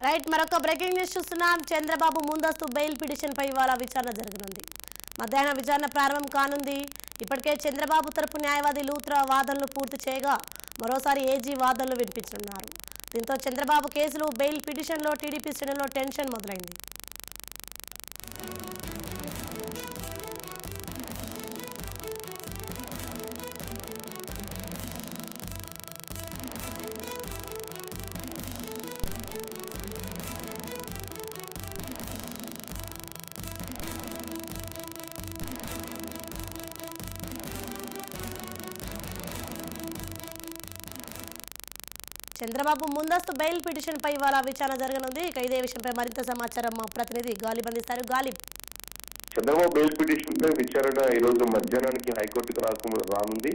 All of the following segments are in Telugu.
రైట్, మరొక బ్రేకింగ్ న్యూస్ చూస్తున్నాం. చంద్రబాబు ముందస్తు బెయిల్ పిటిషన్ పై ఇవాళ విచారణ జరగనుంది. మధ్యాహ్నం విచారణ ప్రారంభం కానుంది. ఇప్పటికే చంద్రబాబు తరపు న్యాయవాది లూత్రా వాదనలు పూర్తి చేయగా మరోసారి ఏజీ వాదనలు వినిపించనున్నారు. దీంతో చంద్రబాబు కేసులు బెయిల్ పిటిషన్లో టీడీపీ శ్రేణుల్లో టెన్షన్ మొదలైంది. చంద్రబాబు ముందస్తు బెయిల్ పిటిషన్ పై ఇవాళ విచారణ జరగనుంది. ఇక ఇదే విషయంపై మరింత సమాచారం మా ప్రతినిధి గాలిబ్ అందిస్తారు. గాలిబ్, చంద్రబాబు బెయిల్ పిటిషన్ పై విచారణ ఈ రోజు మధ్యాహ్నానికి హైకోర్టుకు రానుంది.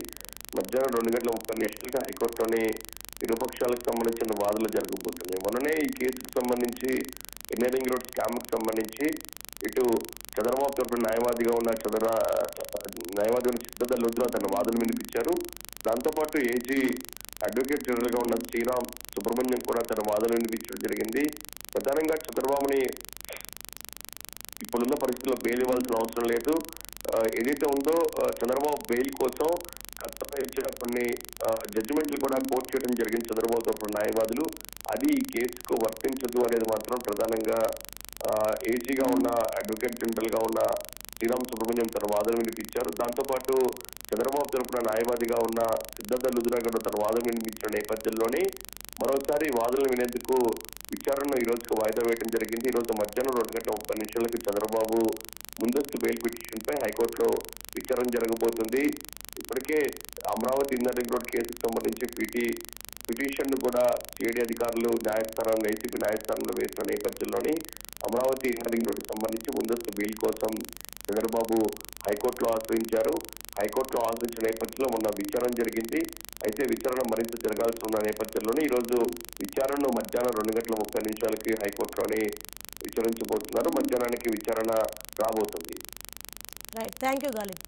మధ్యాహ్నం 2:30 హైకోర్టులోని ఇరుపక్షాలకు సంబంధించిన వాదనలు జరగబోతున్నాయి. మొన్ననే ఈ కేసుకు సంబంధించి ఎన్ఆర్ఎంగ్ రోడ్ స్కామ్ కు సంబంధించి ఇటు చంద్రబాబు తరపున న్యాయవాదిగా ఉన్న సిద్ధార్థ లూత్రా తన వాదన వినిపించారు. దాంతోపాటు ఏజీ అడ్వకేట్ జనరల్ గా ఉన్న శ్రీరామ్ సుబ్రహ్మణ్యం కూడా తన వాదన వినిపించడం జరిగింది. ప్రధానంగా చంద్రబాబుని ఇప్పుడున్న పరిస్థితుల్లో బెయిల్ ఇవ్వాల్సిన అవసరం లేదు. ఏదైతే ఉందో చంద్రబాబు బెయిల్ కోసం గతంలో ఇచ్చిన కొన్ని జడ్జిమెంట్లు కూడా కోర్టు చేయడం జరిగింది చంద్రబాబు తరపున న్యాయవాదులు. అది ఈ కేసుకు వర్తించదు అనేది మాత్రం ప్రధానంగా ఏజీగా ఉన్న అడ్వకేట్ జనరల్ గా ఉన్న శ్రీరామ్ సుబ్రహ్మణ్యం తన వాదన వినిపించారు. దాంతోపాటు చంద్రబాబు తరపున న్యాయవాదిగా ఉన్న సిద్ధార్థ లూత్రా కూడా తన వాదన వినిపించిన నేపథ్యంలోనే మరోసారి వాదనలు వినేందుకు విచారణను ఈ రోజుకు వాయిదా వేయడం జరిగింది. ఈ రోజు మధ్యాహ్నం 2:30 చంద్రబాబు ముందస్తు బెయిల్ పిటిషన్ పై హైకోర్టులో విచారణ జరగబోతుంది. ఇప్పటికే అమరావతి ఇన్నరింగ్ రోడ్ కేసుకు సంబంధించి పిటిషన్ ను కూడా సిఐడి అధికారులు న్యాయస్థానంలో ఏసీపీ న్యాయస్థానంలో వేసిన నేపథ్యంలోని అమరావతి ఇన్నరింగ్ రోడ్ కు సంబంధించి ముందస్తు బెయిల్ కోసం చంద్రబాబు హైకోర్టులో ఆశ్రయించారు. హైకోర్టులో ఆశ్రయించిన నేపథ్యంలో మొన్న విచారణ జరిగింది. అయితే విచారణ మరింత జరగాల్సి ఉన్న నేపథ్యంలోనే ఈ రోజు విచారణను మధ్యాహ్నం 2:30 హైకోర్టులోనే విచారించబోతున్నారు. మధ్యాహ్నానికి విచారణ రాబోతుంది. Right, thank you Ghalib.